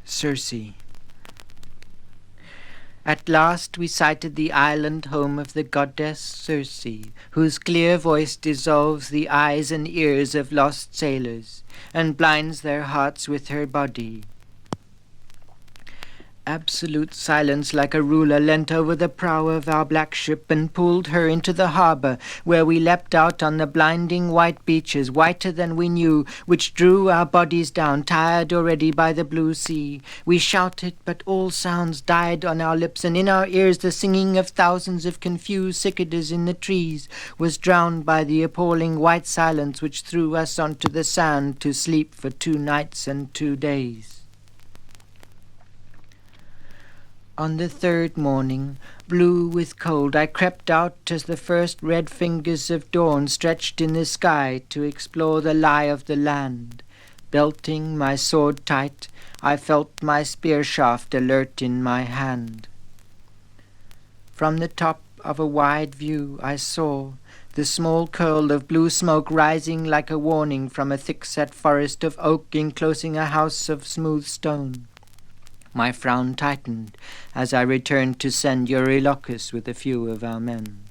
Circe. At last we sighted the island home of the goddess Circe, whose clear voice dissolves the eyes and ears of lost sailors, and blinds their hearts with her body. Absolute silence like a ruler leant over the prow of our black ship and pulled her into the harbour, where we leapt out on the blinding white beaches, whiter than we knew, which drew our bodies down, tired already by the blue sea. We shouted, but all sounds died on our lips, and in our ears the singing of thousands of confused cicadas in the trees was drowned by the appalling white silence which threw us onto the sand to sleep for 2 nights and 2 days. On the 3rd morning, blue with cold, I crept out as the first red fingers of dawn stretched in the sky to explore the lie of the land. Belting my sword tight, I felt my spear shaft alert in my hand. From the top of a wide view I saw the small curl of blue smoke rising like a warning from a thick-set forest of oak enclosing a house of smooth stone. My frown tightened as I returned to send Elytis with a few of our men.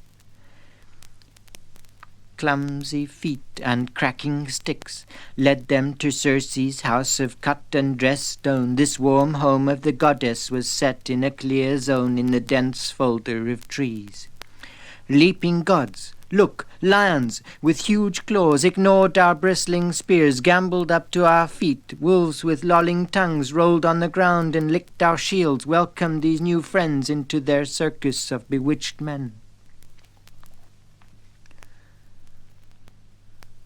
Clumsy feet and cracking sticks led them to Circe's house of cut and dressed stone. This warm home of the goddess was set in a clear zone in the dense folder of trees. Leaping gods, look, lions with huge claws ignored our bristling spears, gamboled up to our feet. Wolves with lolling tongues rolled on the ground and licked our shields, welcomed these new friends into their circus of bewitched men.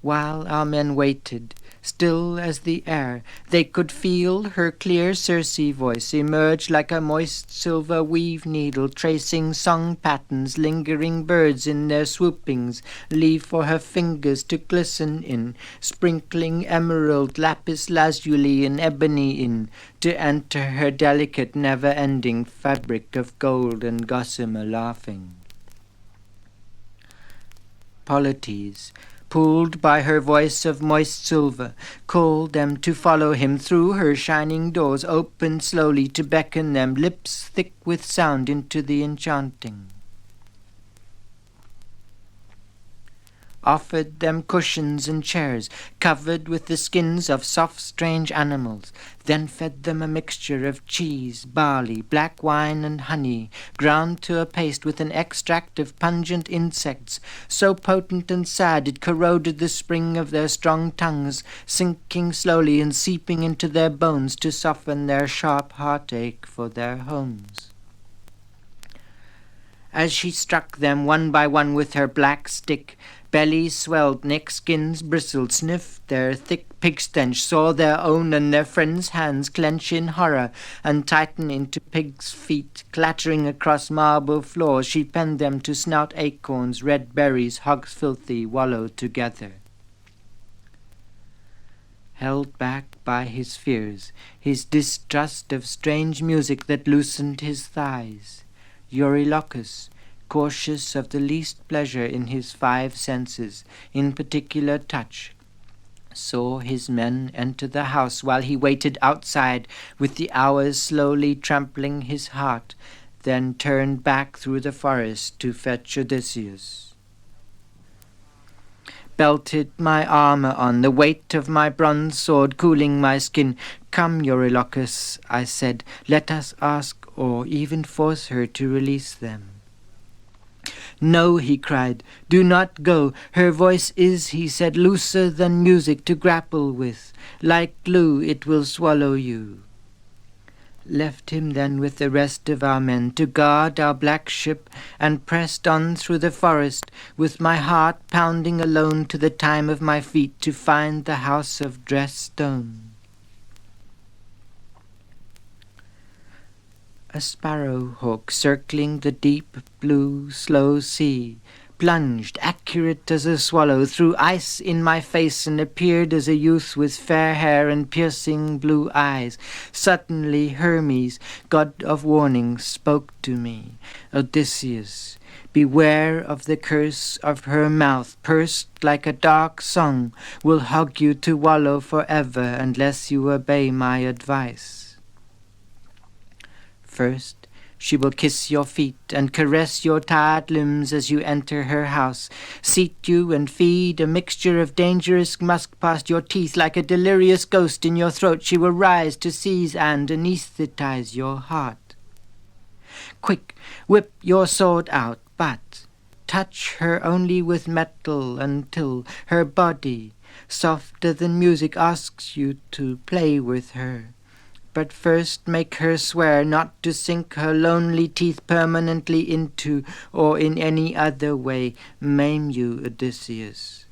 While our men waited, still as the air, they could feel her clear Circe voice emerge like a moist silver weave needle, tracing song patterns, lingering birds in their swoopings, leave for her fingers to glisten in, sprinkling emerald, lapis lazuli, and ebony in, to enter her delicate, never-ending fabric of gold and gossamer laughing. Polites, pulled by her voice of moist silver, called them to follow him through her shining doors, opened slowly to beckon them, lips thick with sound, into the enchanting. Offered them cushions and chairs, covered with the skins of soft, strange animals, then fed them a mixture of cheese, barley, black wine, and honey, ground to a paste with an extract of pungent insects, so potent and sad it corroded the spring of their strong tongues, sinking slowly and seeping into their bones to soften their sharp heartache for their homes. As she struck them one by one with her black stick, bellies swelled, neck skins bristled, sniffed their thick pig stench, saw their own and their friends' hands clench in horror and tighten into pigs' feet, clattering across marble floors. She penned them to snout acorns, red berries, hogs filthy, wallow together. Held back by his fears, his distrust of strange music that loosened his thighs, Elytis, cautious of the least pleasure in his 5 senses, in particular touch, saw his men enter the house while he waited outside with the hours slowly trampling his heart, then turned back through the forest to fetch Odysseus. Belted my armor on, the weight of my bronze sword cooling my skin. Come, Elytis, I said, let us ask or even force her to release them. No, he cried, do not go. Her voice is, he said, looser than music to grapple with. Like glue it will swallow you. Left him then with the rest of our men to guard our black ship, and pressed on through the forest, with my heart pounding alone to the time of my feet, to find the house of dressed stone. A sparrow-hawk circling the deep blue slow sea plunged, accurate as a swallow, through ice in my face, and appeared as a youth with fair hair and piercing blue eyes. Suddenly Hermes, god of warning, spoke to me. Odysseus, beware of the curse of her mouth, pursed like a dark song, will hug you to wallow forever unless you obey my advice. First, she will kiss your feet and caress your tired limbs as you enter her house, seat you and feed a mixture of dangerous musk past your teeth. Like a delirious ghost in your throat, she will rise to seize and anesthetize your heart. Quick, whip your sword out, but touch her only with metal until her body, softer than music, asks you to play with her. But first make her swear not to sink her lonely teeth permanently into, or in any other way, maim you, Odysseus.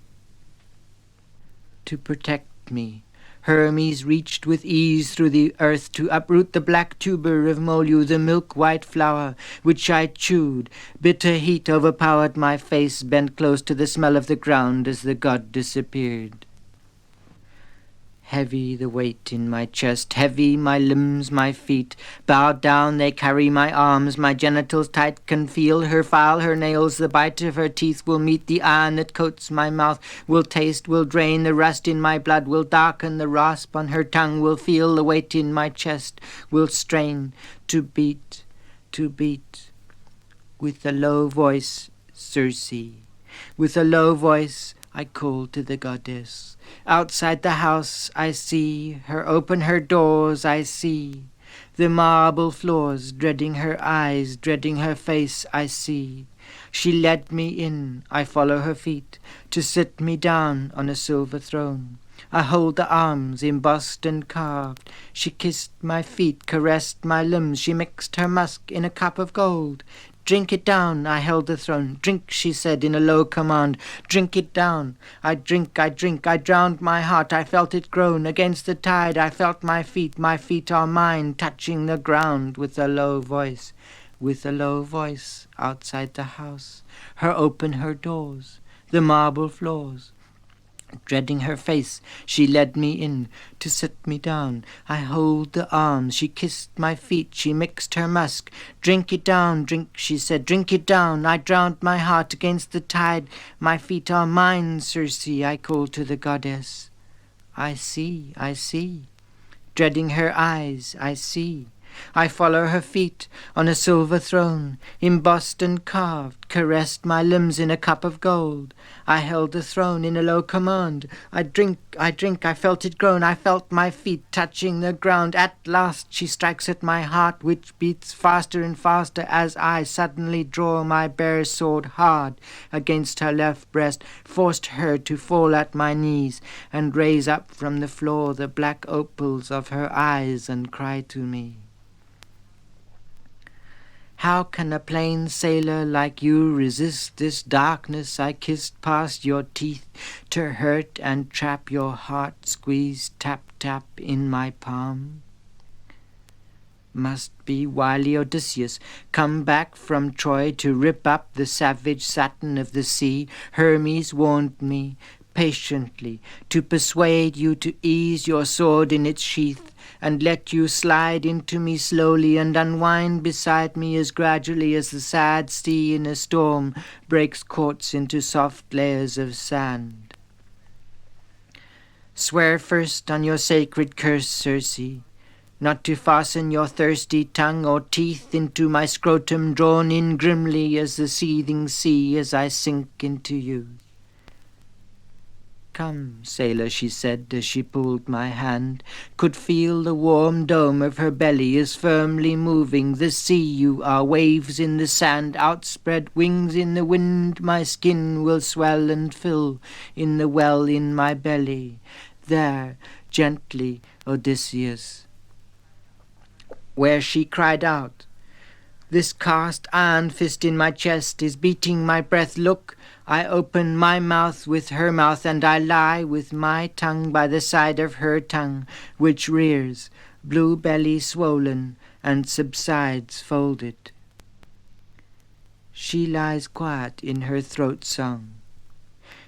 To protect me, Hermes reached with ease through the earth to uproot the black tuber of Molu, the milk-white flower, which I chewed. Bitter heat overpowered my face, bent close to the smell of the ground as the god disappeared. Heavy the weight in my chest, heavy my limbs, my feet. Bowed down they carry my arms, my genitals tight can feel her file, her nails, the bite of her teeth will meet the iron that coats my mouth, will taste, will drain the rust in my blood, will darken the rasp on her tongue, will feel the weight in my chest, will strain to beat, with a low voice, Circe. With a low voice I call to the goddess. Outside the house I see her open her doors, I see the marble floors, dreading her eyes, dreading her face, I see. She led me in, I follow her feet, to sit me down on a silver throne. I hold the arms embossed and carved. She kissed my feet, caressed my limbs, she mixed her musk in a cup of gold. Drink it down, I held the throne. Drink, she said in a low command. Drink it down. I drink, I drowned my heart. I felt it groan against the tide. I felt my feet are mine, touching the ground with a low voice. With a low voice outside the house. Her open her doors, the marble floors. Dreading her face, she led me in to sit me down. I hold the arms, she kissed my feet, she mixed her musk. Drink it down, drink, she said, drink it down. I drowned my heart against the tide. My feet are mine, Circe, I called to the goddess. I see, dreading her eyes, I see. I follow her feet on a silver throne, embossed and carved, caressed my limbs in a cup of gold. I held the throne in a low command. I drink, I felt it groan, I felt my feet touching the ground. At last she strikes at my heart, which beats faster and faster as I suddenly draw my bare sword hard against her left breast, forced her to fall at my knees, and raise up from the floor the black opals of her eyes and cry to me. How can a plain sailor like you resist this darkness I kissed past your teeth to hurt and trap your heart squeezed tap in my palm? Must be wily Odysseus, come back from Troy to rip up the savage Saturn of the sea. Hermes warned me patiently to persuade you to ease your sword in its sheath, and let you slide into me slowly and unwind beside me as gradually as the sad sea in a storm breaks quartz into soft layers of sand. Swear first on your sacred curse, Circe, not to fasten your thirsty tongue or teeth into my scrotum, drawn in grimly as the seething sea as I sink into you. Come, sailor, she said as she pulled my hand, could feel the warm dome of her belly as firmly moving. The sea you are, waves in the sand, outspread wings in the wind. My skin will swell and fill in the well in my belly. There, gently, Odysseus. Where she cried out, this cast iron fist in my chest is beating my breath. Look, I open my mouth with her mouth, and I lie with my tongue by the side of her tongue, which rears, blue belly swollen, and subsides folded. She lies quiet in her throat song.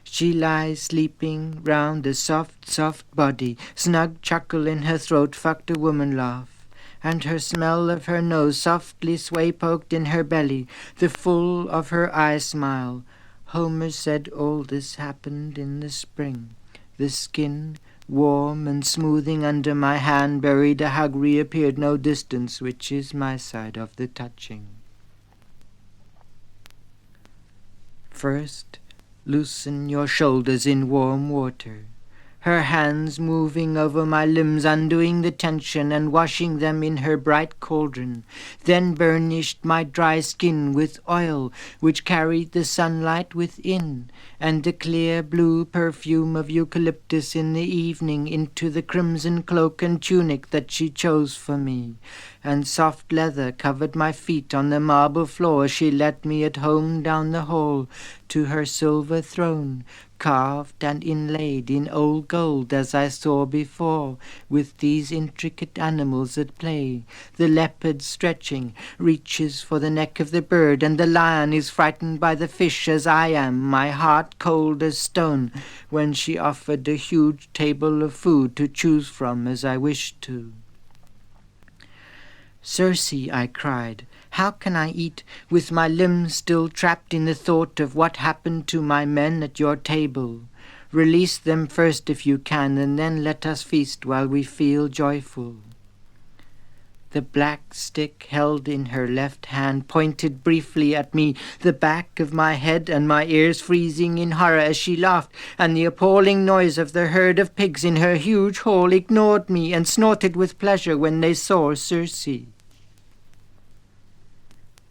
She lies sleeping round a soft body, snug chuckle in her throat, fucked a woman laugh. And her smell of her nose softly sway poked in her belly, the full of her eye smile. Homer said all this happened in the spring. The skin Warm and smoothing under my hand, buried a hug reappeared no distance, which is my side of the touching. First, loosen your shoulders in warm water, her hands moving over my limbs, undoing the tension and washing them in her bright cauldron, then burnished my dry skin with oil, which carried the sunlight within, and the clear blue perfume of eucalyptus in the evening into the crimson cloak and tunic that she chose for me, and soft leather covered my feet on the marble floor as she led me at home down the hall to her silver throne, carved and inlaid in old gold as I saw before, with these intricate animals at play. The leopard stretching reaches for the neck of the bird, and the lion is frightened by the fish as I am, my heart cold as stone, when she offered a huge table of food to choose from as I wished to. "Circe," I cried, "how can I eat, with my limbs still trapped in the thought of what happened to my men at your table? Release them first if you can, and then let us feast while we feel joyful." The black stick held in her left hand pointed briefly at me, the back of my head and my ears freezing in horror as she laughed, and the appalling noise of the herd of pigs in her huge hall ignored me and snorted with pleasure when they saw Circe.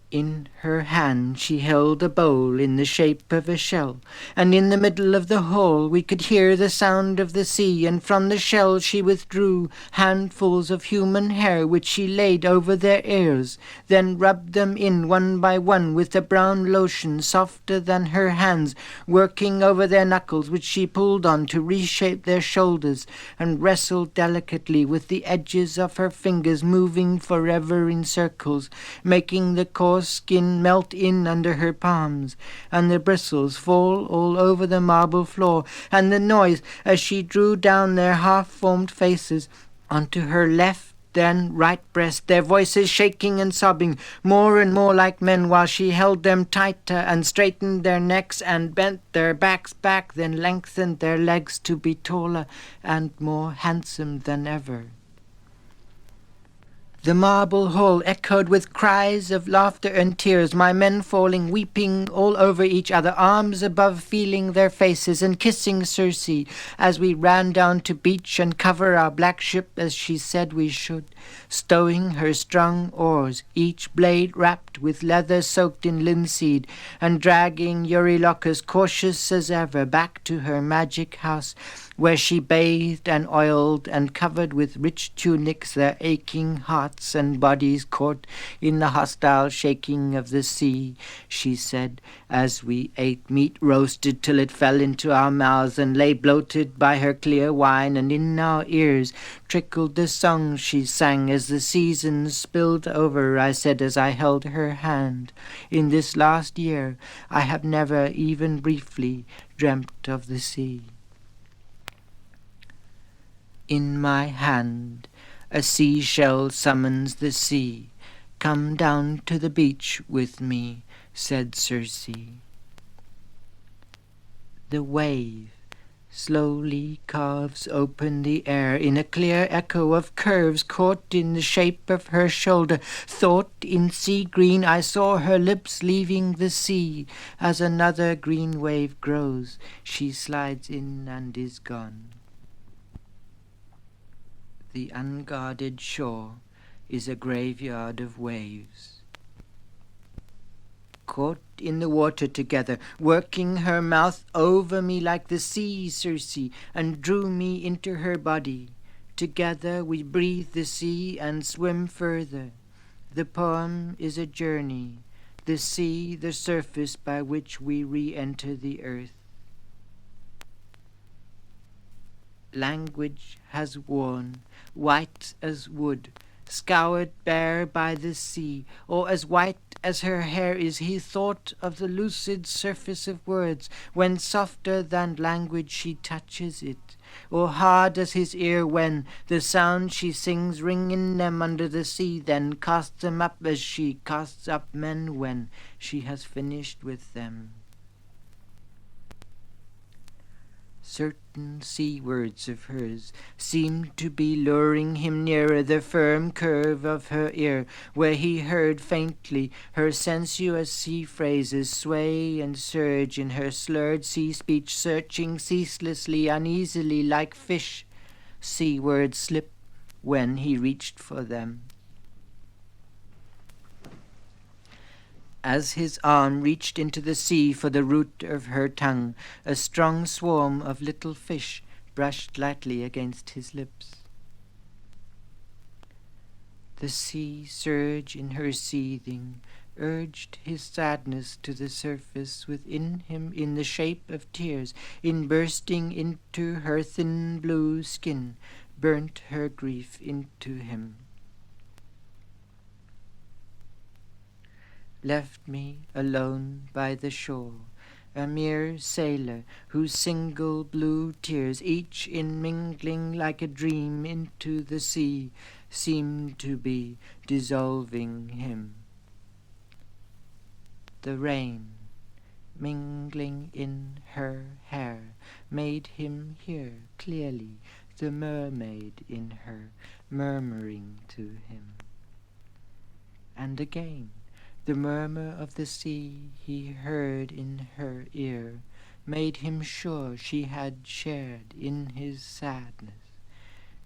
In her hand she held a bowl in the shape of a shell, and in the middle of the hall we could hear the sound of the sea, and from the shell she withdrew handfuls of human hair which she laid over their ears, then rubbed them in one by one with a brown lotion softer than her hands, working over their knuckles which she pulled on to reshape their shoulders, and wrestled delicately with the edges of her fingers, moving forever in circles, making the coarse skin melt in under her palms, and the bristles fall all over the marble floor, and the noise as she drew down their half-formed faces onto her left then right breast, their voices shaking and sobbing, more and more like men, while she held them tighter and straightened their necks and bent their backs back, then lengthened their legs to be taller and more handsome than ever. The marble hall echoed with cries of laughter and tears, my men falling weeping all over each other, arms above feeling their faces and kissing Circe as we ran down to beach and cover our black ship as she said we should, stowing her strong oars, each blade wrapped with leather soaked in linseed, and dragging Eurylochus, cautious as ever, back to her magic house, where she bathed and oiled and covered with rich tunics their aching hearts and bodies caught in the hostile shaking of the sea, she said, as we ate meat roasted till it fell into our mouths and lay bloated by her clear wine, and in our ears trickled the songs she sang as the seasons spilled over. I said as I held her hand, "In this last year I have never even briefly dreamt of the sea." In my hand a seashell summons the sea. "Come down to the beach with me," said Circe. The wave slowly carves open the air in a clear echo of curves caught in the shape of her shoulder. Thought in sea green I saw her lips leaving the sea. As another green wave grows, she slides in and is gone. The unguarded shore is a graveyard of waves. Caught in the water together, working her mouth over me like the sea, Circe, and drew me into her body. Together we breathe the sea and swim further. The poem is a journey, the sea the surface by which we re-enter the earth. Language has worn, white as wood, scoured bare by the sea, or as white as her hair is. He thought of the lucid surface of words, when softer than language she touches it, or hard as his ear when the sound she sings ring in them under the sea, then casts them up as she casts up men when she has finished with them. Certain sea words of hers seemed to be luring him nearer the firm curve of her ear, where he heard faintly her sensuous sea phrases sway and surge in her slurred sea speech, searching ceaselessly, uneasily, like fish. Sea words slip when he reached for them. As his arm reached into the sea for the root of her tongue, a strong swarm of little fish brushed lightly against his lips. The sea surge in her seething urged his sadness to the surface within him in the shape of tears, in bursting into her thin blue skin, burnt her grief into him. Left me alone by the shore, a mere sailor whose single blue tears, each in mingling like a dream into the sea, seemed to be dissolving him. The rain, mingling in her hair, made him hear clearly the mermaid in her murmuring to him. And again, the murmur of the sea he heard in her ear made him sure she had shared in his sadness,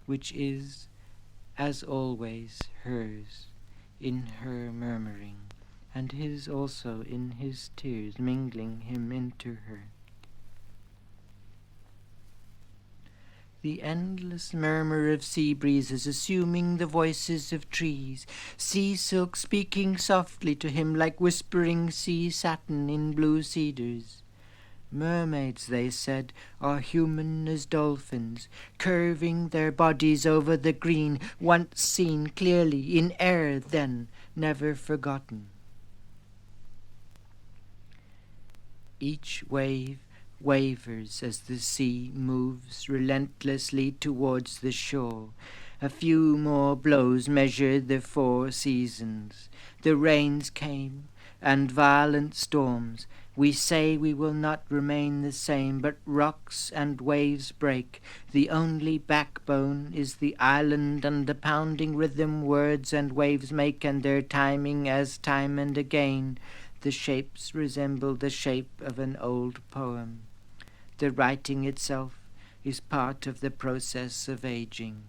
which is, as always, hers in her murmuring, and his also in his tears, mingling him into her. The endless murmur of sea breezes assuming the voices of trees, sea silk speaking softly to him like whispering sea satin in blue cedars. Mermaids, they said, are human as dolphins, curving their bodies over the green, once seen clearly in air then, never forgotten. Each wave wavers as the sea moves relentlessly towards the shore. A few more blows measured the 4 seasons. The rains came, and violent storms. We say we will not remain the same, but rocks and waves break. The only backbone is the island, and the pounding rhythm words and waves make, and their timing as time and again. The shapes resemble the shape of an old poem. The writing itself is part of the process of aging.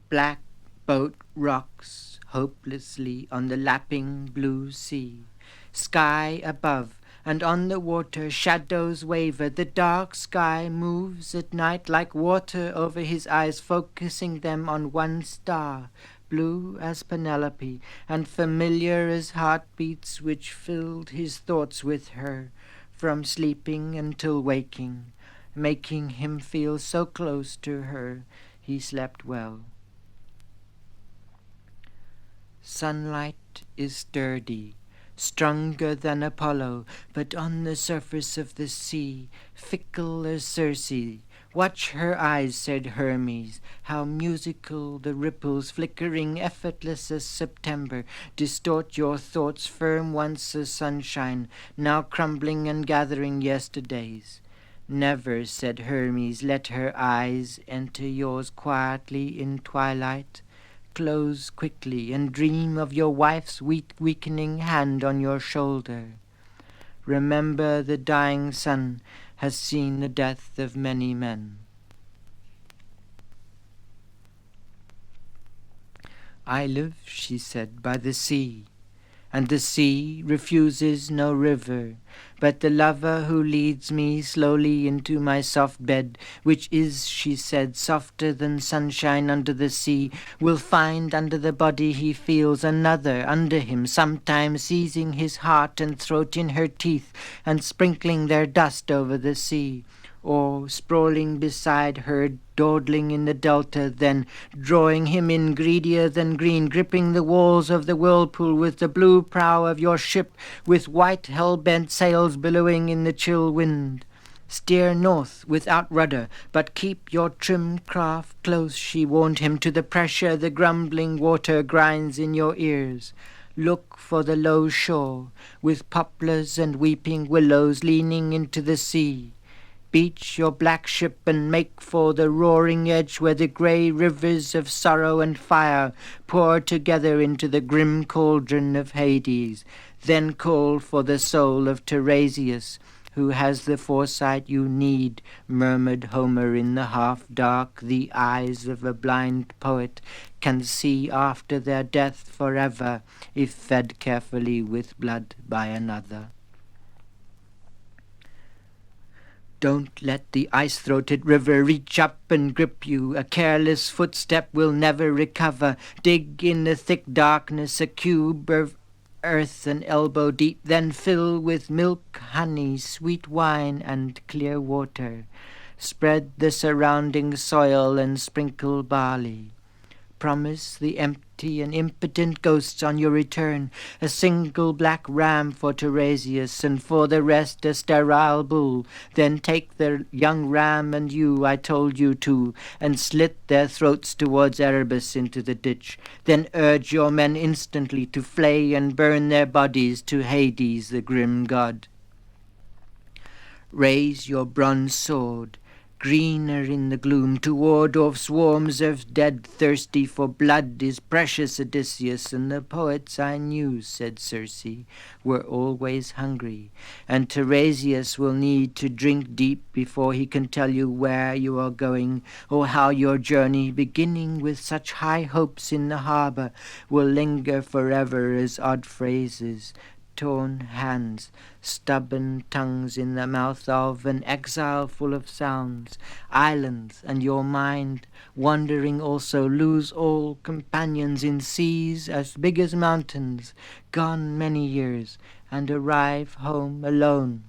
Black boat rocks hopelessly on the lapping blue sea. Sky above, and on the water shadows waver. The dark sky moves at night like water over his eyes, focusing them on one star, blue as Penelope, and familiar as heartbeats which filled his thoughts with her, from sleeping until waking, making him feel so close to her he slept well. Sunlight is sturdy, stronger than Apollo, but on the surface of the sea, fickle as Circe. Watch her eyes, said Hermes, how musical the ripples, flickering effortless as September, distort your thoughts firm once as sunshine, now crumbling and gathering yesterdays. Never, said Hermes, let her eyes enter yours quietly in twilight. Close quickly and dream of your wife's weakening hand on your shoulder. Remember the dying sun has seen the death of many men. I live, she said, by the sea, and the sea refuses no river, but the lover who leads me slowly into my soft bed, which is, she said, softer than sunshine under the sea, will find under the body he feels another under him, sometimes seizing his heart and throat in her teeth and sprinkling their dust over the sea, or sprawling beside her, dawdling in the delta, then drawing him in greedier than green, gripping the walls of the whirlpool with the blue prow of your ship, with white hell-bent sails billowing in the chill wind. Steer north without rudder, but keep your trim craft close, she warned him, to the pressure the grumbling water grinds in your ears. Look for the low shore, with poplars and weeping willows leaning into the sea. Beach your black ship and make for the roaring edge where the grey rivers of sorrow and fire pour together into the grim cauldron of Hades. Then call for the soul of Tiresias, who has the foresight you need, murmured Homer in the half-dark. The eyes of a blind poet can see after their death forever, if fed carefully with blood by another. Don't let the ice-throated river reach up and grip you. A careless footstep will never recover. Dig in the thick darkness a cube of earth an elbow deep, then fill with milk, honey, sweet wine, and clear water. Spread the surrounding soil and sprinkle barley. Promise the empty and impotent ghosts on your return a single black ram for Tiresias, and for the rest a sterile bull. Then take the young ram and you, I told you to, and slit their throats towards Erebus into the ditch. Then urge your men instantly to flay and burn their bodies to Hades, the grim god. Raise your bronze sword, greener in the gloom, to ward off swarms of dead thirsty for blood is precious Odysseus, and the poets I knew, said Circe, were always hungry, and Tiresias will need to drink deep before he can tell you where you are going, or how your journey, beginning with such high hopes in the harbour, will linger forever as odd phrases, torn hands, stubborn tongues in the mouth of an exile full of sounds, islands, and your mind, wandering also, lose all companions in seas as big as mountains, gone many years, and arrive home alone,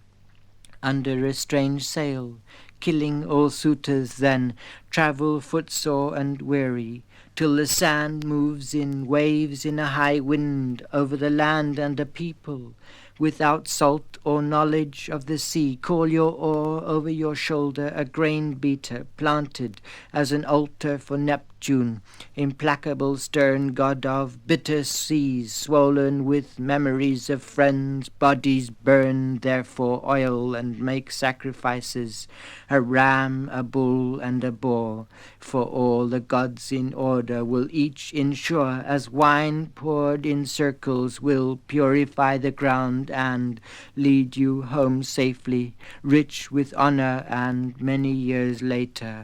under a strange sail, killing all suitors, then travel footsore and weary, till the sand moves in waves in a high wind over the land and a people, without salt or knowledge of the sea. Call your oar over your shoulder, a grain beater planted as an altar for Neptune, implacable stern god of bitter seas, swollen with memories of friends, bodies burn therefore oil and make sacrifices, a ram, a bull, and a boar, for all the gods in order will each ensure, as wine poured in circles will purify the ground and lead you home safely, rich with honor, and many years later.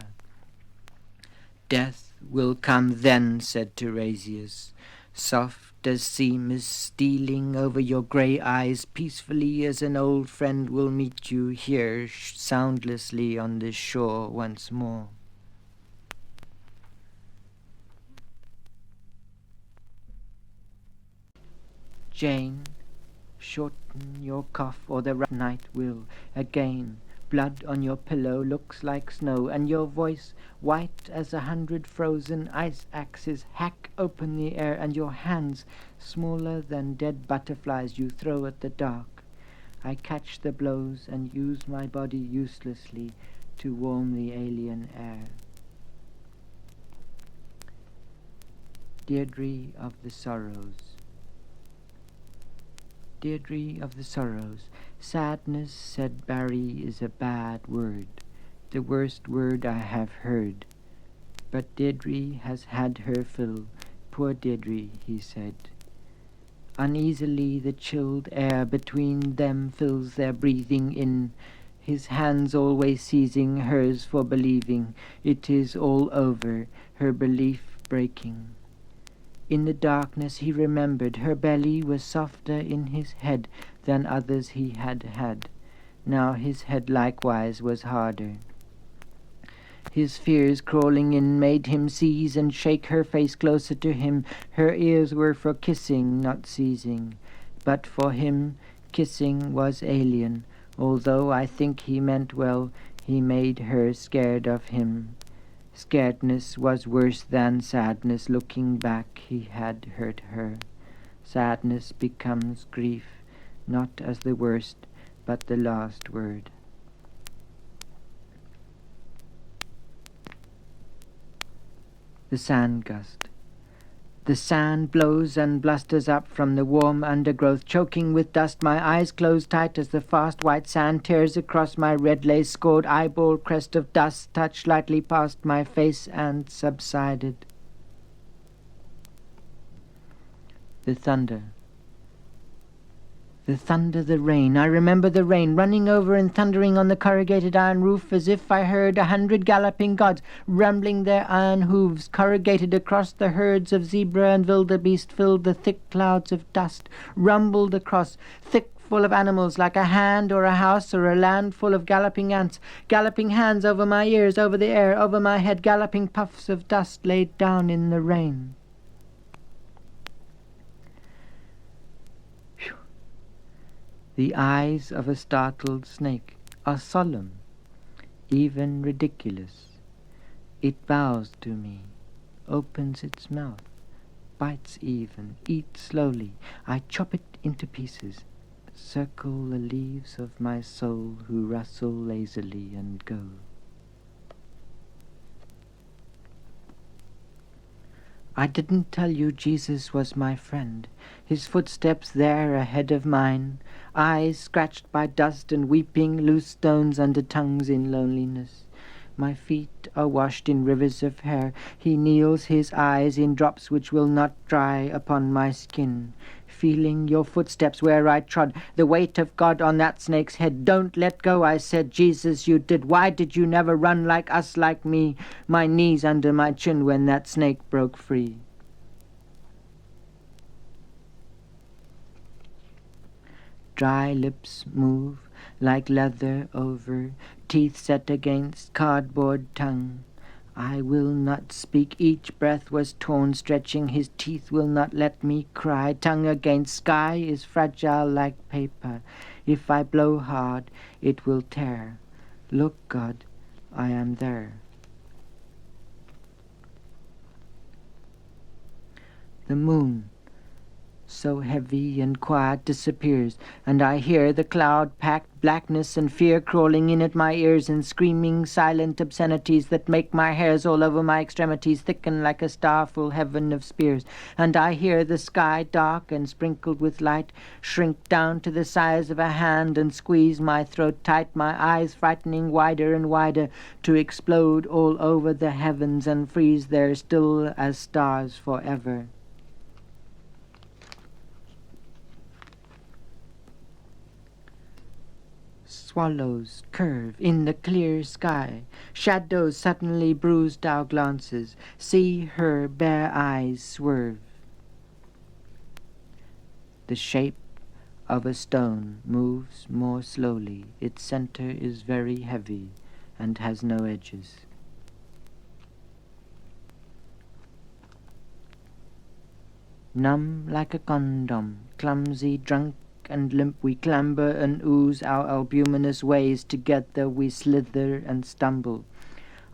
Death will come then, said Tiresias, soft as sea mist stealing over your grey eyes, peacefully as an old friend will meet you here soundlessly on this shore once more. Jane, shorten your cough, or the night will again. Blood on your pillow looks like snow, and your voice, white as 100 frozen ice axes, hack open the air, and your hands, smaller than dead butterflies, you throw at the dark. I catch the blows and use my body uselessly to warm the alien air. Deirdre of the Sorrows. Deirdre of the Sorrows. Sadness, said Barry, is a bad word, the worst word I have heard. But Deirdre has had her fill. Poor Deirdre, he said. Uneasily the chilled air between them fills their breathing in, his hands always seizing hers for believing. It is all over, her belief breaking. In the darkness he remembered her belly was softer in his head than others he had had. Now his head likewise was harder. His fears crawling in made him seize and shake her face closer to him. Her ears were for kissing, not seizing. But for him kissing was alien. Although I think he meant well, he made her scared of him. Scaredness was worse than sadness. Looking back, he had hurt her. Sadness becomes grief, not as the worst, but the last word. The sand gust. The sand blows and blusters up from the warm undergrowth, choking with dust. My eyes close tight as the fast white sand tears across my red lace-scored eyeball crest of dust, touched lightly past my face and subsided. The thunder. The thunder, the rain. I remember the rain running over and thundering on the corrugated iron roof as if I heard 100 galloping gods rumbling their iron hooves. Corrugated across the herds of zebra and wildebeest filled the thick clouds of dust, rumbled across, thick full of animals like a hand or a house or a land full of galloping ants, galloping hands over my ears, over the air, over my head, galloping puffs of dust laid down in the rain. The eyes of a startled snake are solemn, even ridiculous. It bows to me, opens its mouth, bites even, eats slowly. I chop it into pieces, circle the leaves of my soul who rustle lazily and go. I didn't tell you Jesus was my friend, his footsteps there ahead of mine, eyes scratched by dust and weeping, loose stones under tongues in loneliness. My feet are washed in rivers of hair. He kneels his eyes in drops which will not dry upon my skin. Feeling your footsteps where I trod, the weight of God on that snake's head. Don't let go, I said. Jesus, you did. Why did you never run like us, like me? My knees under my chin when that snake broke free. Dry lips move like leather over, teeth set against cardboard tongue. I will not speak, each breath was torn, stretching, his teeth will not let me cry. Tongue against sky is fragile like paper. If I blow hard, it will tear. Look, God, I am there. The moon, so heavy and quiet, disappears, and I hear the cloud-packed blackness and fear crawling in at my ears and screaming silent obscenities that make my hairs all over my extremities thicken like a starful heaven of spears. And I hear the sky, dark and sprinkled with light, shrink down to the size of a hand and squeeze my throat tight, my eyes frightening wider and wider, to explode all over the heavens and freeze there still as stars forever. Swallows curve in the clear sky, shadows suddenly bruised our glances, see her bare eyes swerve. The shape of a stone moves more slowly, its center is very heavy and has no edges. Numb like a condom, clumsy, drunk and limp, we clamber and ooze our albuminous ways. Together we slither and stumble.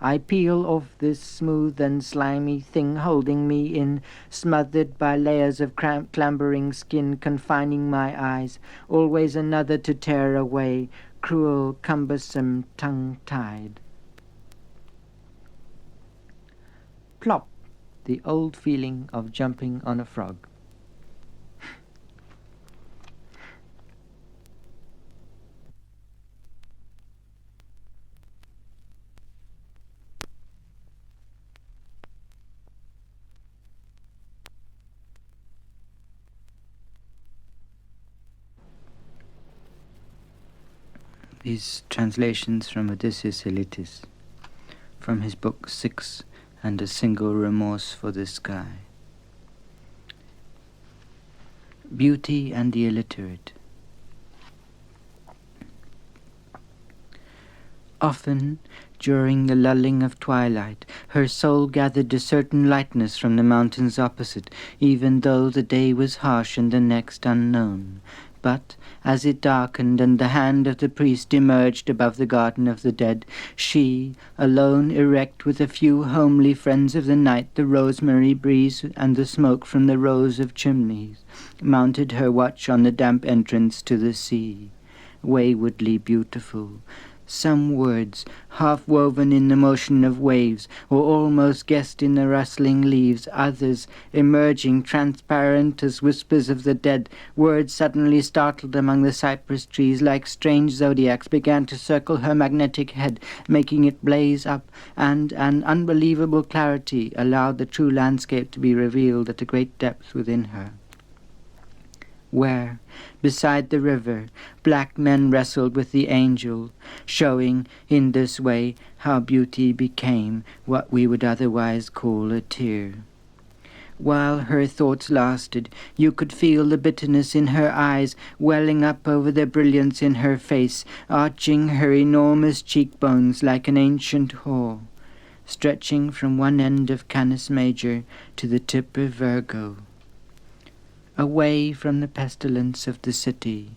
I peel off this smooth and slimy thing holding me in, smothered by layers of clambering skin confining my eyes. Always another to tear away, cruel, cumbersome, tongue-tied. Plop, the old feeling of jumping on a frog. These translations from Odysseus Elytis, from his book 6 and a Single Remorse for the Sky. Beauty and the Illiterate. Often, during the lulling of twilight, her soul gathered a certain lightness from the mountains opposite, even though the day was harsh and the next unknown. But, as it darkened and the hand of the priest emerged above the garden of the dead, she, alone erect with a few homely friends of the night, the rosemary breeze and the smoke from the rows of chimneys, mounted her watch on the damp entrance to the sea. Waywardly beautiful, Some words, half-woven in the motion of waves, or almost guessed in the rustling leaves, others, emerging transparent as whispers of the dead, words suddenly startled among the cypress trees like strange zodiacs, began to circle her magnetic head, making it blaze up, and an unbelievable clarity allowed the true landscape to be revealed at a great depth within her. Where, beside the river, black men wrestled with the angel, showing, in this way, how beauty became what we would otherwise call a tear. While her thoughts lasted, you could feel the bitterness in her eyes welling up over the brilliance in her face, arching her enormous cheekbones like an ancient whore, stretching from one end of Canis Major to the tip of Virgo. Away from the pestilence of the city,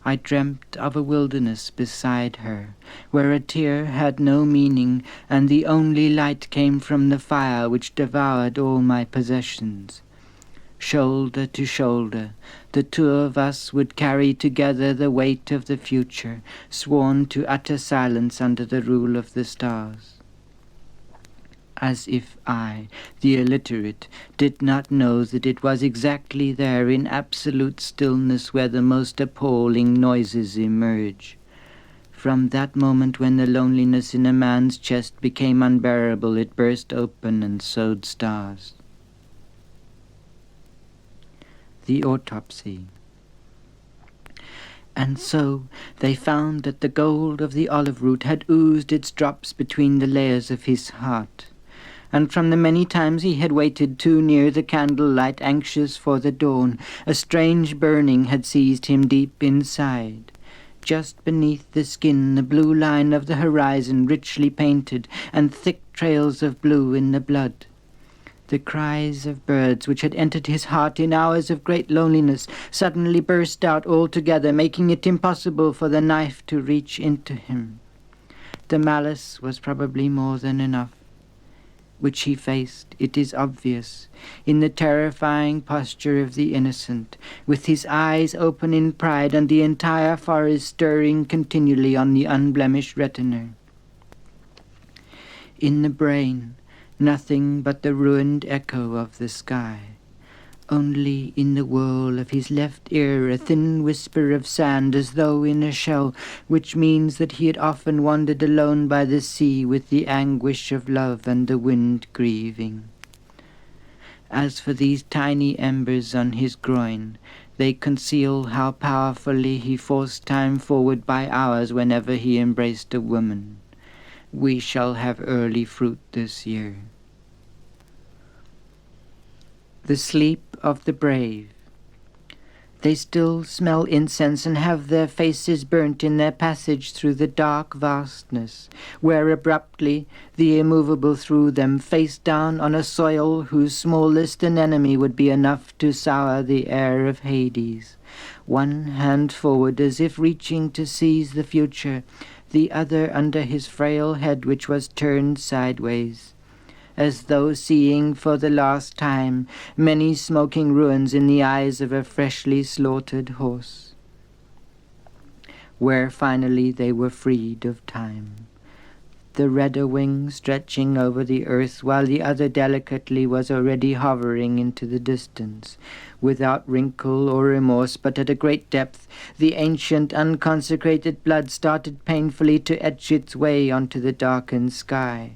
I dreamt of a wilderness beside her, where a tear had no meaning, and the only light came from the fire which devoured all my possessions. Shoulder to shoulder, the two of us would carry together the weight of the future, sworn to utter silence under the rule of the stars. As if I, the illiterate, did not know that it was exactly there in absolute stillness where the most appalling noises emerge. From that moment when the loneliness in a man's chest became unbearable, it burst open and sowed stars. The autopsy. And so they found that the gold of the olive root had oozed its drops between the layers of his heart, and from the many times he had waited too near the candlelight, anxious for the dawn, a strange burning had seized him deep inside. Just beneath the skin, the blue line of the horizon richly painted, and thick trails of blue in the blood. The cries of birds which had entered his heart in hours of great loneliness suddenly burst out altogether, making it impossible for the knife to reach into him. The malice was probably more than enough, which he faced, it is obvious, in the terrifying posture of the innocent, with his eyes open in pride and the entire forest stirring continually on the unblemished retina. In the brain, nothing but the ruined echo of the sky. Only in the whirl of his left ear a thin whisper of sand as though in a shell, which means that he had often wandered alone by the sea with the anguish of love and the wind grieving. As for these tiny embers on his groin, they conceal how powerfully he forced time forward by hours whenever he embraced a woman. We shall have early fruit this year. The sleep of the brave. They still smell incense and have their faces burnt in their passage through the dark vastness, where abruptly the immovable threw them face down on a soil whose smallest anemone would be enough to sour the air of Hades. One hand forward as if reaching to seize the future, the other under his frail head which was turned sideways, as though seeing for the last time many smoking ruins in the eyes of a freshly slaughtered horse, where finally they were freed of time. The redder wing stretching over the earth, while the other delicately was already hovering into the distance, without wrinkle or remorse, but at a great depth, the ancient unconsecrated blood started painfully to etch its way onto the darkened sky.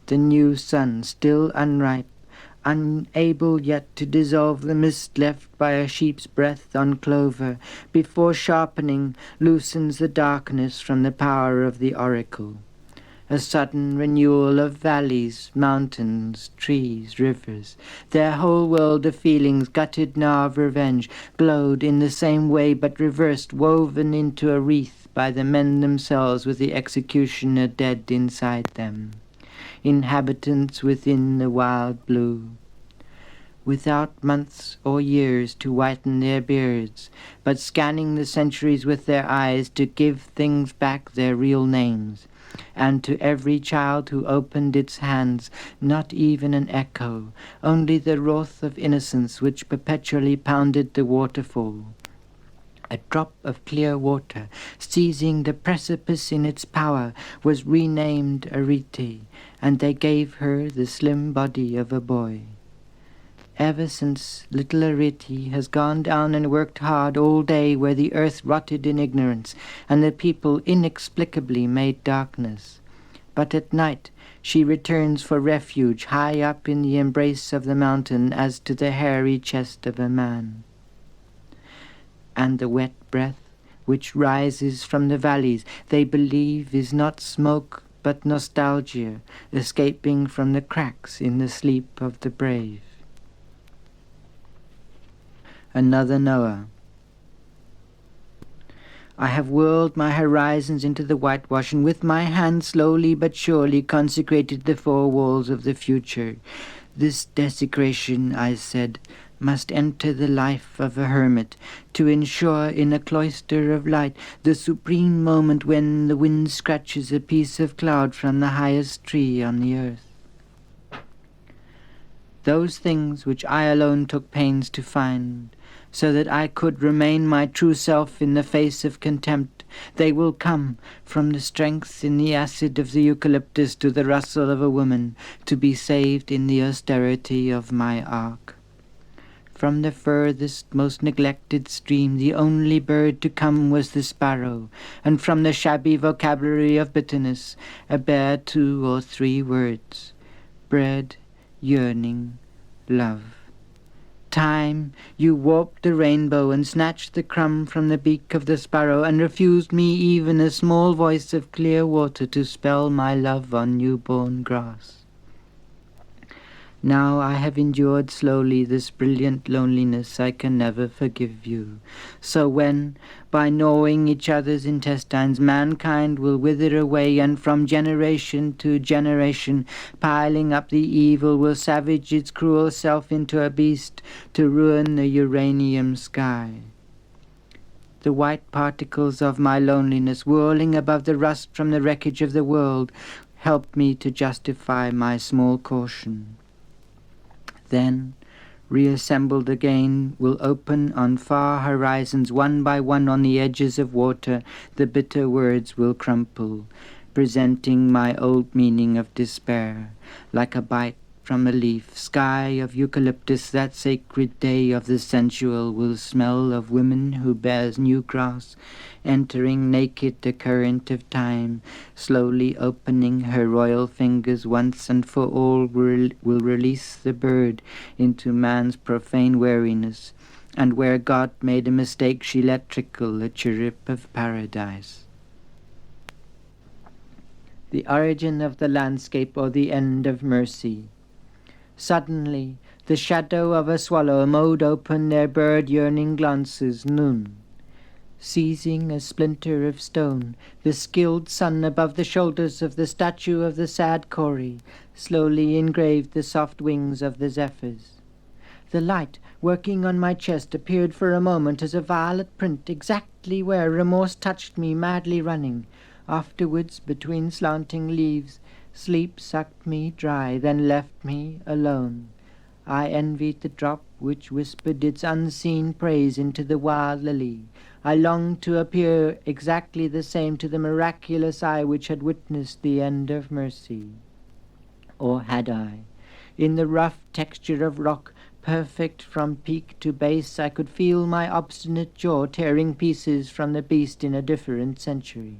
The new sun, still unripe, unable yet to dissolve the mist left by a sheep's breath on clover, before sharpening, loosens the darkness from the power of the oracle. A sudden renewal of valleys, mountains, trees, rivers, their whole world of feelings, gutted now of revenge, glowed in the same way but reversed, woven into a wreath by the men themselves with the executioner dead inside them. Inhabitants within the wild blue, without months or years to whiten their beards, but scanning the centuries with their eyes to give things back their real names, and to every child who opened its hands, not even an echo, only the wrath of innocence which perpetually pounded the waterfall. A drop of clear water, seizing the precipice in its power, was renamed Elytis, and they gave her the slim body of a boy. Ever since, little Elytis has gone down and worked hard all day where the earth rotted in ignorance, and the people inexplicably made darkness. But at night she returns for refuge high up in the embrace of the mountain as to the hairy chest of a man. And the wet breath which rises from the valleys they believe is not smoke but nostalgia escaping from the cracks in the sleep of the brave. Another Noah. I have whirled my horizons into the whitewash, and with my hand slowly but surely consecrated the four walls of the future. This desecration, I said, must enter the life of a hermit, to ensure in a cloister of light the supreme moment when the wind scratches a piece of cloud from the highest tree on the earth. Those things which I alone took pains to find, so that I could remain my true self in the face of contempt, they will come from the strength in the acid of the eucalyptus to the rustle of a woman, to be saved in the austerity of my ark. From the furthest, most neglected stream, the only bird to come was the sparrow, and from the shabby vocabulary of bitterness, a bare 2 or 3 words: bread, yearning, love. Time, you warped the rainbow and snatched the crumb from the beak of the sparrow, and refused me even a small voice of clear water to spell my love on newborn grass. Now I have endured slowly this brilliant loneliness, I can never forgive you. So when, by gnawing each other's intestines, mankind will wither away, and from generation to generation, piling up the evil, will savage its cruel self into a beast to ruin the uranium sky. The white particles of my loneliness, whirling above the rust from the wreckage of the world, help me to justify my small caution. Then, reassembled again, will open on far horizons, one by one on the edges of water, the bitter words will crumple, presenting my old meaning of despair, like a bite from a leaf. Sky of eucalyptus, that sacred day of the sensual, will smell of women who bears new grass, entering naked the current of time, slowly opening her royal fingers once and for all will release the bird into man's profane weariness, and where God made a mistake she let trickle a chirrup of paradise. The origin of the landscape or the end of mercy. Suddenly, the shadow of a swallow mowed open their bird-yearning glances, noon. Seizing a splinter of stone, the skilled sun above the shoulders of the statue of the sad Cory slowly engraved the soft wings of the zephyrs. The light, working on my chest, appeared for a moment as a violet print exactly where remorse touched me madly running. Afterwards, between slanting leaves, sleep sucked me dry, then left me alone. I envied the drop which whispered its unseen praise into the wild lily. I longed to appear exactly the same to the miraculous eye which had witnessed the end of mercy. Or had I? In the rough texture of rock, perfect from peak to base, I could feel my obstinate jaw tearing pieces from the beast in a different century.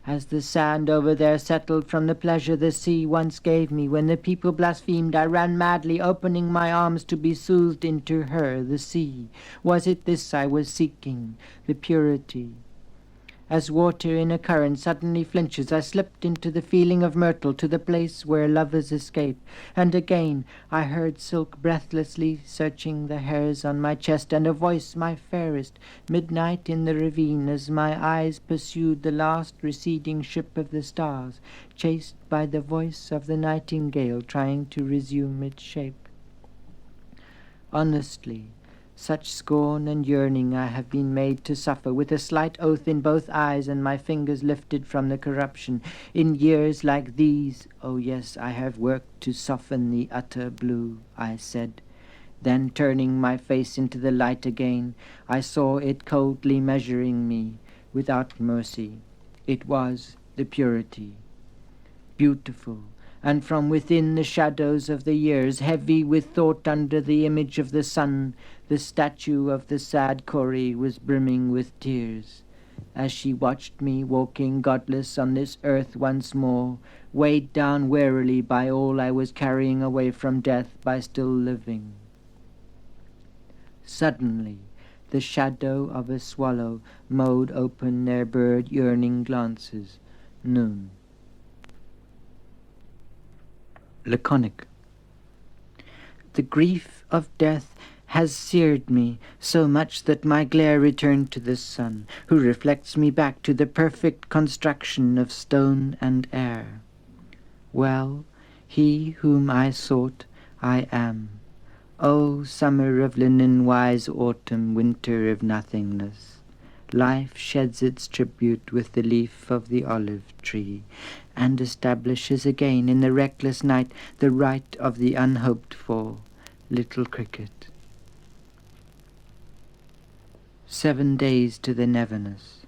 As the sand over there settled from the pleasure the sea once gave me, when the people blasphemed, I ran madly, opening my arms to be soothed into her, the sea. Was it this I was seeking, the purity? As water in a current suddenly flinches, I slipped into the feeling of myrtle, to the place where lovers escape. And again I heard silk breathlessly searching the hairs on my chest, and a voice, my fairest, midnight in the ravine, as my eyes pursued the last receding ship of the stars, chased by the voice of the nightingale trying to resume its shape. Honestly, such scorn and yearning I have been made to suffer, with a slight oath in both eyes and my fingers lifted from the corruption. In years like these, oh yes, I have worked to soften the utter blue, I said. Then turning my face into the light again, I saw it coldly measuring me, without mercy. It was the purity. Beautiful, and from within the shadows of the years, heavy with thought under the image of the sun, the statue of the sad Kori was brimming with tears. As she watched me walking godless on this earth once more, weighed down wearily by all I was carrying away from death by still living. Suddenly, the shadow of a swallow mowed open their bird-yearning glances. Noon. Laconic. The grief of death has seared me so much that my glare returned to the sun, who reflects me back to the perfect construction of stone and air. Well, he whom I sought, I am. O summer of linen, wise autumn, winter of nothingness. Life sheds its tribute with the leaf of the olive tree, and establishes again in the reckless night the right of the unhoped for, little cricket. 7 days to the Neverness.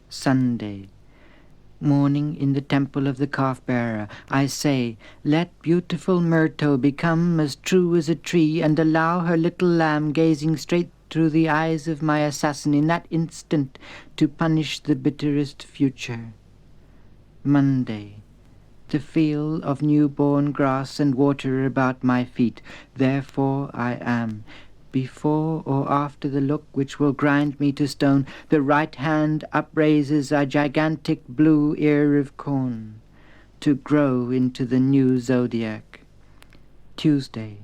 Sunday. Morning in the temple of the calf-bearer, I say, let beautiful Myrto become as true as a tree, and allow her little lamb gazing straight through the eyes of my assassin in that instant to punish the bitterest future. Monday. The feel of newborn grass and water about my feet, therefore I am. Before or after the look which will grind me to stone, the right hand upraises a gigantic blue ear of corn, to grow into the new zodiac. Tuesday.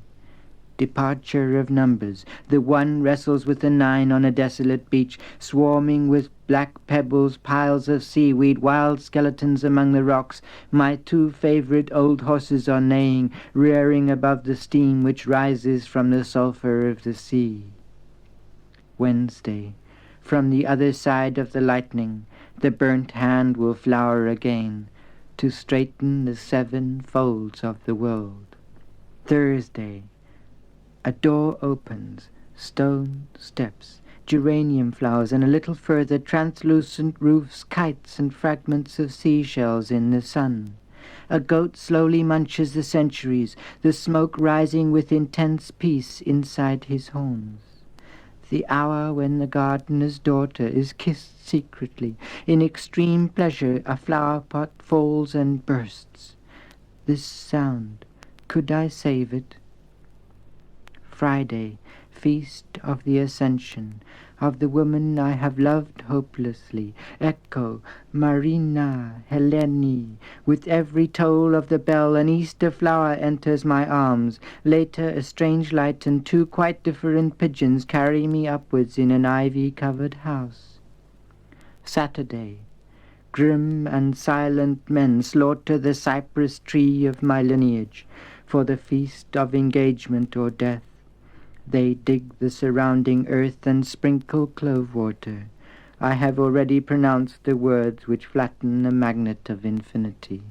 Departure of numbers. The one wrestles with the 9 on a desolate beach, swarming with black pebbles, piles of seaweed, wild skeletons among the rocks. My 2 favorite old horses are neighing, rearing above the steam which rises from the sulphur of the sea. Wednesday. From the other side of the lightning, the burnt hand will flower again, to straighten the 7 folds of the world. Thursday. A door opens, stone steps, geranium flowers, and a little further translucent roofs, kites, and fragments of seashells in the sun. A goat slowly munches the centuries, the smoke rising with intense peace inside his horns. The hour when the gardener's daughter is kissed secretly. In extreme pleasure a flower pot falls and bursts. This sound, could I save it? Friday, feast of the Ascension, of the woman I have loved hopelessly. Echo, Marina, Helene. With every toll of the bell an Easter flower enters my arms. Later a strange light and 2 quite different pigeons carry me upwards in an ivy-covered house. Saturday. Grim and silent men slaughter the cypress tree of my lineage for the feast of engagement or death. They dig the surrounding earth and sprinkle clove water. I have already pronounced the words which flatten the magnet of infinity.